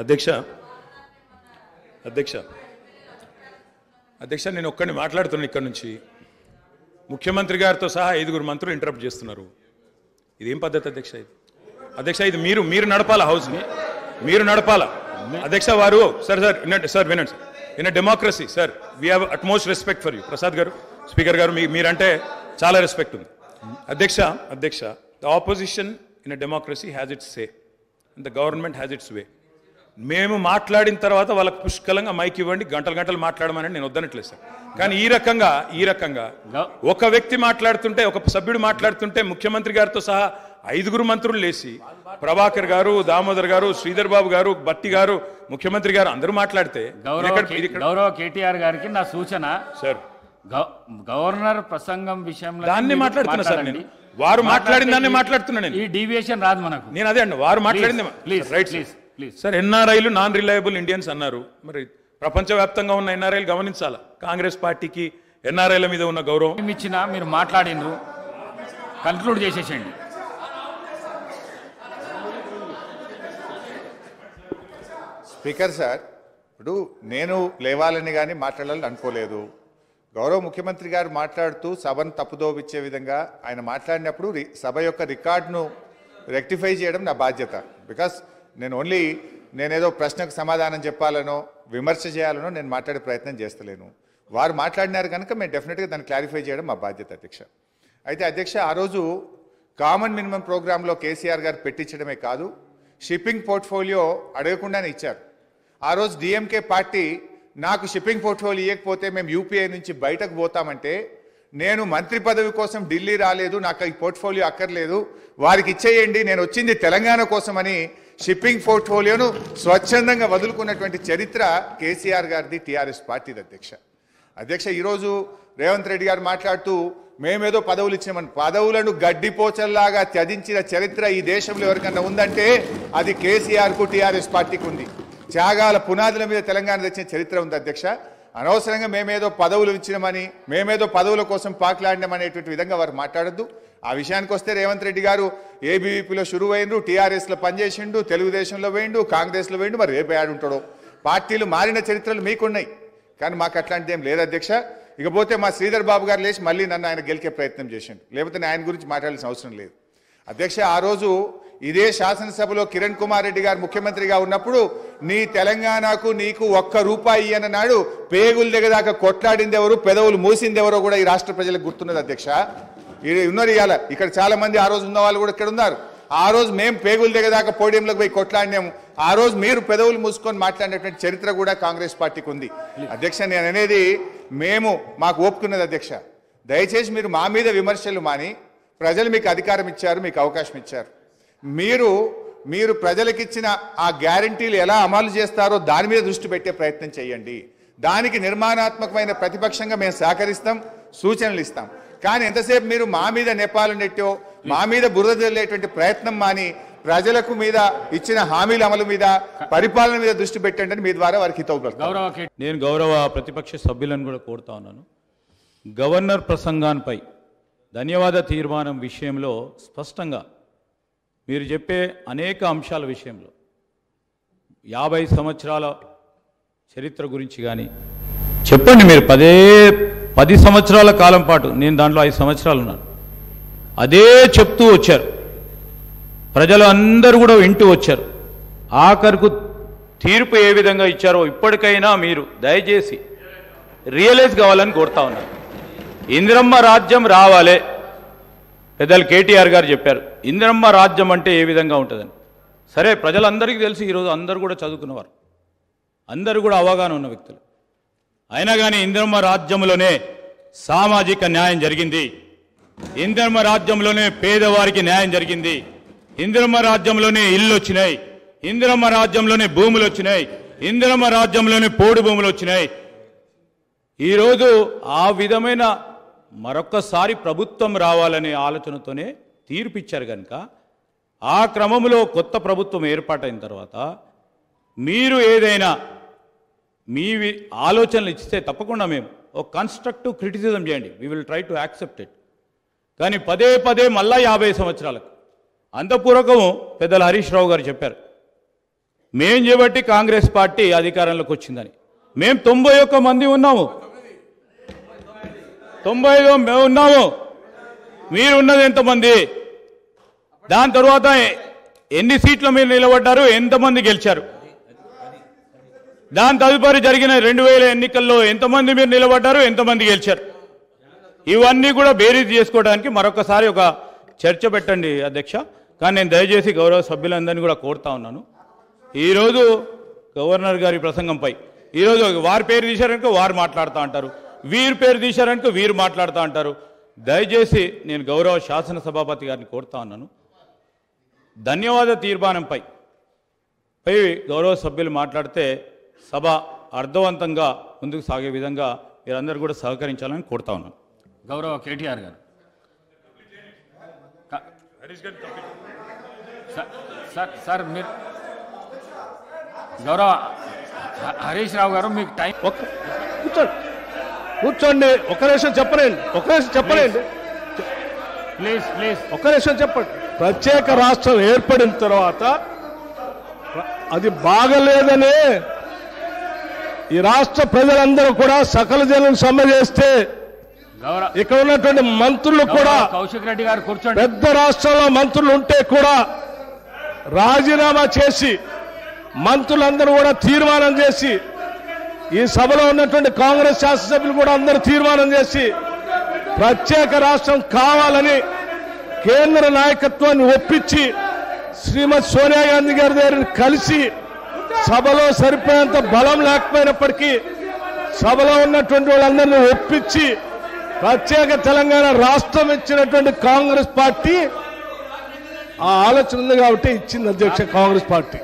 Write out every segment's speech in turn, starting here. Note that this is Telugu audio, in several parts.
అధ్యక్ష అధ్యక్ష అధ్యక్ష నేను ఒక్కడిని మాట్లాడుతున్నాను ఇక్కడ నుంచి. ముఖ్యమంత్రి గారితో సహా 5 మంత్రులు ఇంటరప్ట్ చేస్తున్నారు. ఇదేం పద్ధతి అధ్యక్ష? ఇది అధ్యక్ష ఇది మీరు నడపాలా, హౌస్ని మీరు నడపాలా అధ్యక్ష. వారు సార్ వినండి. In a democracy sir we have utmost respect for you. Prasad garu, speaker garu, మీరంటే చాలా రెస్పెక్ట్ ఉంది. అధ్యక్ష the opposition in a democracy has its say and the government has its way. మేము మాట్లాడిన తర్వాత వాళ్ళకి పుష్కలంగా మైక్ ఇవ్వండి, గంటలు మాట్లాడమని నేను వద్దనట్లేదు సార్. కానీ ఈ రకంగా ఒక వ్యక్తి మాట్లాడుతుంటే, ఒక సభ్యుడు మాట్లాడుతుంటే ముఖ్యమంత్రి గారితో సహా 5 మంత్రులు లేచి ప్రభాకర్ గారు, దామోదర్ గారు, శ్రీధర్ బాబు గారు, బట్టి గారు, ముఖ్యమంత్రి గారు అందరూ మాట్లాడితే గౌరవ కేటీఆర్ గారికి నా సూచన సార్, గవర్నర్ ప్రసంగం విషయంలో దాన్ని మాట్లాడుతున్నా సార్. నేను వారు మాట్లాడిన దాన్ని మాట్లాడుతున్నా. నేను ఈ డీవియేషన్ రాదు మనకు. నేను అదే అండి, వారు మాట్లాడింది రైట్ సార్. ఎన్ఆర్ఐలు నాన్ రిలయబుల్ ఇండియన్స్ అన్నారు. మరి ప్రపంచవ్యాప్తంగా ఉన్న ఎన్ఆర్ఐలు గమనించాలా? కాంగ్రెస్ పార్టీకి ఎన్ఆర్ఐల మీద ఉన్న గౌరవం ఇచ్చినా మీరు మాట్లాడిండ్రు, కన్క్లూడ్ చేసేసేయండి. స్పీకర్ సార్, ఇప్పుడు నేను లేవాలని కానీ మాట్లాడాలని అనుకోలేదు. గౌరవ ముఖ్యమంత్రి గారు మాట్లాడుతూ సభను తప్పుదోవిచ్చే విధంగా ఆయన మాట్లాడినప్పుడు సభ యొక్క రికార్డును రెక్టిఫై చేయడం నా బాధ్యత. బికాస్ నేనేదో ప్రశ్నకు సమాధానం చెప్పాలనో విమర్శ చేయాలనో నేను మాట్లాడే ప్రయత్నం చేస్తలేను. వారు మాట్లాడినారు కనుక మేము డెఫినెట్గా దాన్ని క్లారిఫై చేయడం మా బాధ్యత అధ్యక్ష. అయితే అధ్యక్ష, ఆ రోజు కామన్ మినిమం ప్రోగ్రాంలో కేసీఆర్ గారు పెట్టించడమే కాదు, షిప్పింగ్ పోర్ట్ఫోలియో అడగకుండానే ఇచ్చారు. ఆ రోజు డిఎంకే పార్టీ నాకు షిప్పింగ్ పోర్ట్ఫోలియో ఇవ్వకపోతే మేము యూపీఐ నుంచి బయటకు పోతామంటే, నేను మంత్రి పదవి కోసం ఢిల్లీ రాలేదు, నాకు ఈ పోర్ట్ఫోలియో అక్కర్లేదు, వారికి ఇచ్చేయండి, నేను వచ్చింది తెలంగాణ కోసమని షిప్పింగ్ పోర్ట్ఫోలియోను స్వచ్ఛందంగా వదులుకున్నటువంటి చరిత్ర కేసీఆర్ గారిది, టీఆర్ఎస్ పార్టీది అధ్యక్ష. ఈరోజు రేవంత్ రెడ్డి గారు మాట్లాడుతూ మేమేదో పదవులు ఇచ్చినామని, పదవులను గడ్డిపోచల్లాగా త్యజించిన చరిత్ర ఈ దేశంలో ఎవరికన్నా ఉందంటే అది కేసీఆర్కు, టీఆర్ఎస్ పార్టీకి ఉంది. త్యాగాల పునాదుల మీద తెలంగాణ తెచ్చిన చరిత్ర ఉంది అధ్యక్ష. అనవసరంగా మేమేదో పదవులు ఇచ్చినామని, మేమేదో పదవుల కోసం పాకులాడినామనేటువంటి విధంగా వారు మాట్లాడద్దు. ఆ విషయానికి వస్తే రేవంత్ రెడ్డి గారు ఏబీవీపీలో షురువైండు, టీఆర్ఎస్లో పనిచేసిండు, తెలుగుదేశంలో వేయండు, కాంగ్రెస్లో వేయండు, మరి రేపు ఆడుంటాడో. పార్టీలు మారిన చరిత్రలు మీకున్నాయి, కానీ మాకు అట్లాంటిది ఏం లేదు అధ్యక్ష. ఇకపోతే మా శ్రీధర్ బాబు గారు లేచి మళ్ళీ నన్ను ఆయన గెలికే ప్రయత్నం చేసిండు, లేకపోతే ఆయన గురించి మాట్లాడాల్సిన అవసరం లేదు అధ్యక్ష. ఆ రోజు ఇదే శాసనసభలో కిరణ్ కుమార్ రెడ్డి గారు ముఖ్యమంత్రిగా ఉన్నప్పుడు నీ తెలంగాణకు నీకు ₹1 అన్నాడు. పేగులు దిగదాకా కొట్లాడింది ఎవరు, పెదవులు మూసింది ఎవరో కూడా ఈ రాష్ట్ర ప్రజలకు గుర్తున్నది అధ్యక్ష. ఉన్నారు ఇవాళ ఇక్కడ చాలా మంది, ఆ రోజు ఉన్న వాళ్ళు కూడా ఇక్కడ ఉన్నారు. ఆ రోజు మేము పేగులు దిగదాకా పోడియంలోకి పోయి కొట్లాడినాము, ఆ రోజు మీరు పెదవులు మూసుకొని మాట్లాడినటువంటి చరిత్ర కూడా కాంగ్రెస్ పార్టీకి ఉంది అధ్యక్ష. నేను అనేది మాకు ఒప్పుకున్నది అధ్యక్ష. దయచేసి మీరు మా మీద విమర్శలు మాని, ప్రజలు మీకు అధికారం ఇచ్చారు, మీకు అవకాశం ఇచ్చారు, మీరు ప్రజలకిచ్చిన ఆ గ్యారంటీలు ఎలా అమలు చేస్తారో దాని మీద దృష్టి పెట్టే ప్రయత్నం చేయండి. దానికి నిర్మాణాత్మకమైన ప్రతిపక్షంగా మేము సహకరిస్తాం, సూచనలు ఇస్తాం. కానీ ఎంతసేపు మీరు మా మీద నెపాలు నెట్టో, మా మీద బురద జల్లేటువంటి ప్రయత్నం మాని, ప్రజలకు మీద ఇచ్చిన హామీల అమలు మీద, పరిపాలన మీద దృష్టి పెట్టండి అని మీ ద్వారా వారికి హితవు. నేను గౌరవ ప్రతిపక్ష సభ్యులను కూడా కోరుతా ఉన్నాను. గవర్నర్ ప్రసంగాన్పై ధన్యవాద తీర్మానం విషయంలో స్పష్టంగా మీరు చెప్పే అనేక అంశాల విషయంలో 50 సంవత్సరాల చరిత్ర గురించి కానీ చెప్పండి. మీరు 10 సంవత్సరాల కాలం పాటు, నేను దాంట్లో 5 సంవత్సరాలు ఉన్నాను, అదే చెప్తూ వచ్చారు. ప్రజలు అందరూ కూడా వింటూ వచ్చారు. ఆఖరుకు తీర్పు ఏ విధంగా ఇచ్చారో ఇప్పటికైనా మీరు దయచేసి రియలైజ్ కావాలని కోరుతా ఉన్నారు. ఇందిరమ్మ రాజ్యం రావాలే. పెద్దలు కేటీఆర్ గారు చెప్పారు ఇందిరమ్మ రాజ్యం అంటే ఏ విధంగా ఉంటుందని. సరే, ప్రజలందరికీ తెలిసి ఈరోజు అందరూ కూడా చదువుకున్నవారు, అందరూ కూడా అవగాహన ఉన్న వ్యక్తులు. అయినా కానీ ఇందిరమ్మ రాజ్యంలోనే సామాజిక న్యాయం జరిగింది, ఇందిరమ్మ రాజ్యంలోనే పేదవారికి న్యాయం జరిగింది, ఇందిరమ్మ రాజ్యంలోనే ఇళ్ళు వచ్చినాయి, ఇందిరమ్మ రాజ్యంలోనే భూములు వచ్చినాయి, ఇందిరమ్మ రాజ్యంలోనే పోడు భూములు వచ్చినాయి. ఈరోజు ఆ విధమైన మరొక్కసారి ప్రభుత్వం రావాలనే ఆలోచనతోనే తీర్పిచ్చారు కనుక, ఆ క్రమంలో కొత్త ప్రభుత్వం ఏర్పాటైన తర్వాత మీరు ఏదైనా మీ ఆలోచనలు ఇస్తే తప్పకుండా మేము ఒక కన్స్ట్రక్టివ్ క్రిటిసిజం చేయండి, we will try to accept it. కానీ పదే మళ్ళా 50 సంవత్సరాలకు అంతపూర్వకము పెద్దలు హరీష్ రావు గారు చెప్పారు, మేం చేయబట్టి కాంగ్రెస్ పార్టీ అధికారంలోకి వచ్చిందని. మేము 91 మంది ఉన్నాము, 95 మేము ఉన్నాము. మీరు ఉన్నది ఎంతమంది? దాని తర్వాత ఎన్ని సీట్ల మీరు నిలబడ్డారు, ఎంతమంది గెలిచారు? దాని తదుపరి జరిగిన 2000 ఎన్నికల్లో ఎంతమంది మీరు నిలబడ్డారు, ఎంతమంది గెలిచారు? ఇవన్నీ కూడా బేరీజ్ చేసుకోవడానికి మరొకసారి ఒక చర్చ పెట్టండి అధ్యక్ష. కానీ నేను దయచేసి గౌరవ సభ్యులందరినీ కూడా కోరుతా ఉన్నాను, ఈరోజు గవర్నర్ గారి ప్రసంగంపై ఈరోజు వారి పేరు తీశారనుకో వారు మాట్లాడుతూ అంటారు, వీరి పేరు తీశారనుకో వీరు మాట్లాడుతూ అంటారు. దయచేసి నేను గౌరవ శాసనసభాపతి గారిని కోరుతా ఉన్నాను, ధన్యవాద తీర్మానంపై గౌరవ సభ్యులు మాట్లాడితే సభ అర్థవంతంగా ముందుకు సాగే విధంగా మీరందరూ కూడా సహకరించాలని కోరుతా ఉన్నాను. గౌరవ కేటీఆర్ గారు. సార్ మీరు గౌరవ హరీష్ రావు గారు మీకు టైం కూర్చోండి. ఒక నిమిషం చెప్పలేండి, ప్లీజ్ ఒక నిమిషం చెప్పండి. ప్రత్యేక రాష్ట్రం ఏర్పడిన తర్వాత అది బాగలేదని ఈ రాష్ట్ర ప్రజలందరూ కూడా సకల జనం సమ్మె చేస్తే ఇక్కడ ఉన్నటువంటి మంత్రులు కూడా కౌశిక్ రెడ్డి గారు కూర్చోండి. పెద్ద రాష్ట్రంలో మంత్రులు ఉంటే కూడా రాజీనామా చేసి మంత్రులందరూ కూడా తీర్మానం చేసి ఈ సభలో ఉన్నటువంటి కాంగ్రెస్ శాసనసభ్యులు కూడా అందరూ తీర్మానం చేసి ప్రత్యేక రాష్ట్రం కావాలని కేంద్ర నాయకత్వాన్ని ఒప్పించి శ్రీమతి సోనియా గాంధీ గారి దగ్గర కలిసి సభలో సరిపోయేంత బలం లేకపోయినప్పటికీ సభలో ఉన్నటువంటి వాళ్ళందరినీ ఒప్పించి ప్రత్యేక తెలంగాణ రాష్ట్రం ఇచ్చినటువంటి కాంగ్రెస్ పార్టీ ఆ ఆలోచన ఉంది కాబట్టి ఇచ్చింది అధ్యక్ష. కాంగ్రెస్ పార్టీ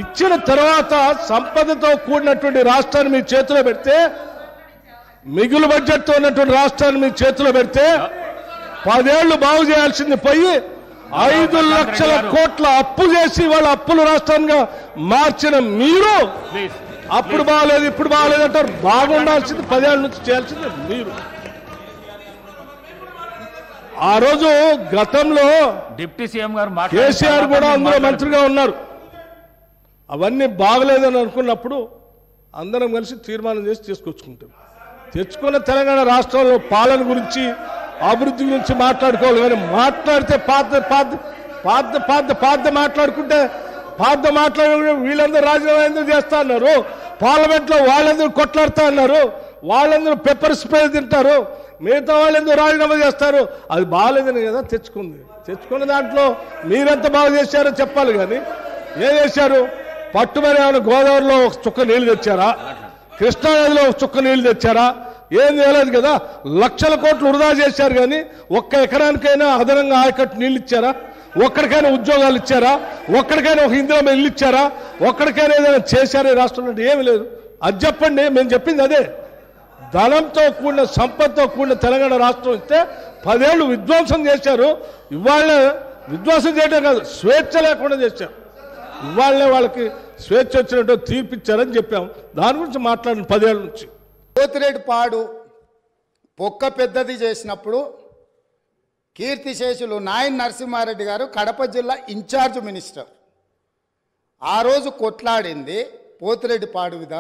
ఇచ్చిన తర్వాత సంపదతో కూడినటువంటి రాష్ట్రాన్ని మీ చేతిలో పెడితే, మిగులు బడ్జెట్తో ఉన్నటువంటి రాష్ట్రాన్ని మీ చేతిలో పెడితే 10 ఏళ్లు బాగు చేయాల్సింది పోయి 5 లక్షల కోట్ల అప్పు చేసి వాళ్ళ అప్పుల రాష్ట్రంగా మార్చిన మీరు అప్పుడు బాగలేదు ఇప్పుడు బాగలేదు అంటారు. బాగుండాల్సింది 10 ఏళ్ల నుంచి చేయాల్సింది మీరు. ఆ రోజు గతంలో డిప్యూటీ సీఎం గారు కేసీఆర్ కూడా అందులో మంత్రిగా ఉన్నారు. అవన్నీ బాగలేదని అనుకున్నప్పుడు అందరం కలిసి తీర్మానం చేసి తీసుకొచ్చుకుంటాం. తెచ్చుకున్న తెలంగాణ రాష్ట్రంలో పాలన గురించి అభివృద్ధి గురించి మాట్లాడుకోవాలి. కానీ మాట్లాడితే పాత మాట్లాడుకుంటే వీళ్ళందరూ రాజీనామా ఎందుకు చేస్తా అన్నారు, పార్లమెంట్ లో వాళ్ళందరూ కొట్లాడుతా అన్నారు, వాళ్ళందరూ పెప్పర్ స్ప్రే తింటారు, మిగతా వాళ్ళు ఎందుకు రాజీనామా చేస్తారు. అది బాగాలేదని కదా తెచ్చుకున్న దాంట్లో మీరెంత బాగా చేశారో చెప్పాలి. కానీ ఏం చేశారు? పట్టుమని ఏమైనా గోదావరిలో ఒక చుక్క నీళ్లు తెచ్చారా, కృష్ణానదిలో ఒక చుక్క నీళ్లు తెచ్చారా? ఏం చేయలేదు కదా. లక్షల కోట్లు వృధా చేశారు. కానీ ఒక్క ఎకరానికైనా అదనంగా ఆయకట్టు నీళ్ళు ఇచ్చారా? ఒక్కడికైనా ఉద్యోగాలు ఇచ్చారా? ఒక్కడికైనా ఒక ఇందిరా ఇల్లు ఇచ్చారా? ఒక్కడికైనా ఏదైనా చేశారా ఈ రాష్ట్రంలో? ఏమి లేదు. అది చెప్పండి. మేము చెప్పింది అదే. ధనంతో కూడిన సంపదతో కూడిన తెలంగాణ రాష్ట్రం ఇస్తే 10 ఏళ్లు విధ్వంసం చేశారు. ఇవాళ విధ్వంసం చేయడం కాదు, స్వేచ్ఛ లేకుండా చేశారు. ఇవాళనే వాళ్ళకి స్వేచ్ఛ వచ్చినట్టు తీర్పిచ్చారని చెప్పాం. దాని గురించి మాట్లాడిన 10 ఏళ్ల నుంచి. పోతిరెడ్డిపాడు పొక్క పెద్దది చేసినప్పుడు కీర్తిశేషులు నాయన్ నరసింహారెడ్డి గారు కడప జిల్లా ఇన్ఛార్జ్ మినిస్టర్. ఆ రోజు కొట్లాడింది పోతిరెడ్డిపాడు మీద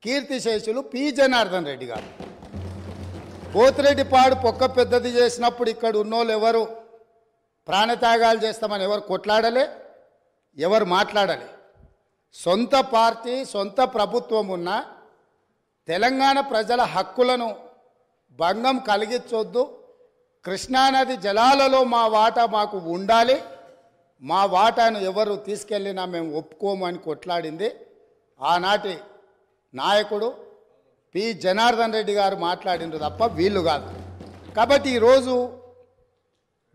కీర్తిశేషులు పి జనార్దన్ రెడ్డి గారు. పోతిరెడ్డిపాడు పొక్క పెద్దది చేసినప్పుడు ఇక్కడ ఉన్నోళ్ళు ఎవరు ప్రాణత్యాగాలు చేస్తామని ఎవరు కొట్లాడలే, ఎవరు మాట్లాడలే. సొంత పార్టీ సొంత ప్రభుత్వం ఉన్న తెలంగాణ ప్రజల హక్కులను భంగం కలిగించొద్దు, కృష్ణానది జలాలలో మా వాటా మాకు ఉండాలి, మా వాటాను ఎవరు తీసుకెళ్ళినా మేము ఒప్పుకోము అని కొట్లాడింది ఆనాటి నాయకుడు పి జనార్దన్ రెడ్డి గారు మాట్లాడిండ్రు తప్ప వీళ్ళు కాదు. కాబట్టి ఈరోజు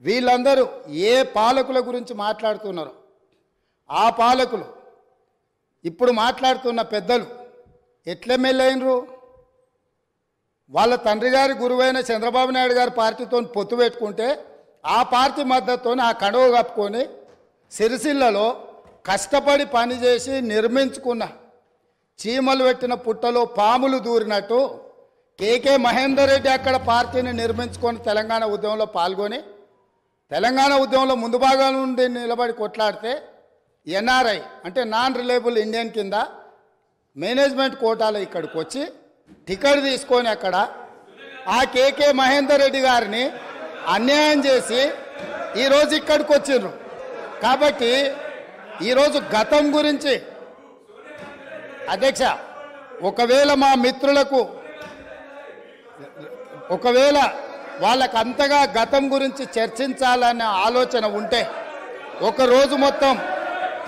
వీళ్ళందరూ ఏ పాలకుల గురించి మాట్లాడుతున్నారు, ఆ పాలకులు ఇప్పుడు మాట్లాడుతున్న పెద్దలు ఎట్లెమ్మెల్యేనరు? వాళ్ళ తండ్రి గారి గురువైన చంద్రబాబు నాయుడు గారి పార్టీతో పొత్తు పెట్టుకుంటే ఆ పార్టీ మద్దతుతో ఆ కడువ కప్పుకొని సిరిసిల్లలో కష్టపడి పనిచేసి నిర్మించుకున్న చీమలు పెట్టిన పుట్టలో పాములు దూరినట్టు కేకే మహేందర్ రెడ్డి అక్కడ పార్టీని నిర్మించుకొని తెలంగాణ ఉద్యమంలో పాల్గొని తెలంగాణ ఉద్యమంలో ముందు భాగం నుండి నిలబడి కొట్లాడితే ఎన్ఆర్ఐ అంటే నాన్ రిలయబుల్ ఇండియన్ కింద మేనేజ్మెంట్ కోటాలో ఇక్కడికి వచ్చి టికెట్ తీసుకొని అక్కడ ఆ కేకే మహేందర్ రెడ్డి గారిని అన్యాయం చేసి ఈరోజు ఇక్కడికి వచ్చిండ్రు. కాబట్టి ఈరోజు గతం గురించి అధ్యక్ష ఒకవేళ మా మిత్రులకు ఒకవేళ వాళ్ళకు అంతగా గతం గురించి చర్చించాలనే ఆలోచన ఉంటే ఒక రోజు మొత్తం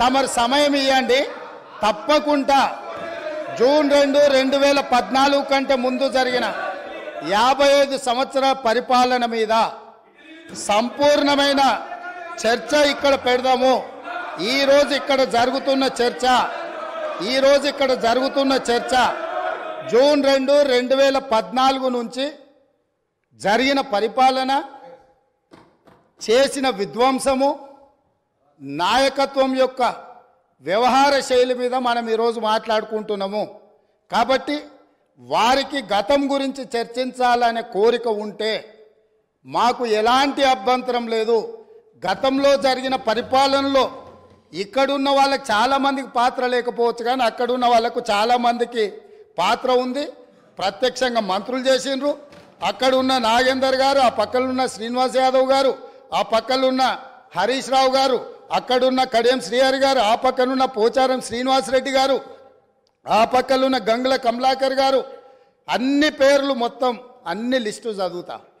తమరు సమయం ఇవ్వండి. తప్పకుండా జూన్ 2, 2014 కంటే ముందు జరిగిన 55 సంవత్సరాల పరిపాలన మీద సంపూర్ణమైన చర్చ ఇక్కడ పెడదాము. ఈరోజు ఇక్కడ జరుగుతున్న చర్చ జూన్ 2, 2014 నుంచి జరిగిన పరిపాలన, చేసిన విధ్వంసము, నాయకత్వం యొక్క వ్యవహార శైలి మీద మనం ఈరోజు మాట్లాడుకుంటున్నాము. కాబట్టి వారికి గతం గురించి చర్చించాలనే కోరిక ఉంటే మాకు ఎలాంటి అభ్యంతరం లేదు. గతంలో జరిగిన పరిపాలనలో ఇక్కడున్న వాళ్ళకి చాలామందికి పాత్ర లేకపోవచ్చు, కానీ అక్కడున్న వాళ్ళకు చాలామందికి పాత్ర ఉంది. ప్రత్యక్షంగా మంత్రులు చేసిండ్రు. అక్కడున్న నాగేందర్ గారు, ఆ పక్కనున్న శ్రీనివాస్ యాదవ్ గారు, ఆ పక్కనున్న హరీష్ రావు గారు, అక్కడున్న కడియం శ్రీహరి గారు, ఆ పక్కనున్న పోచారం శ్రీనివాసరెడ్డి గారు, ఆ పక్కనున్న గంగుల కమలాకర్ గారు, అన్ని పేర్లు మొత్తం అన్ని లిస్టు చదువుతా.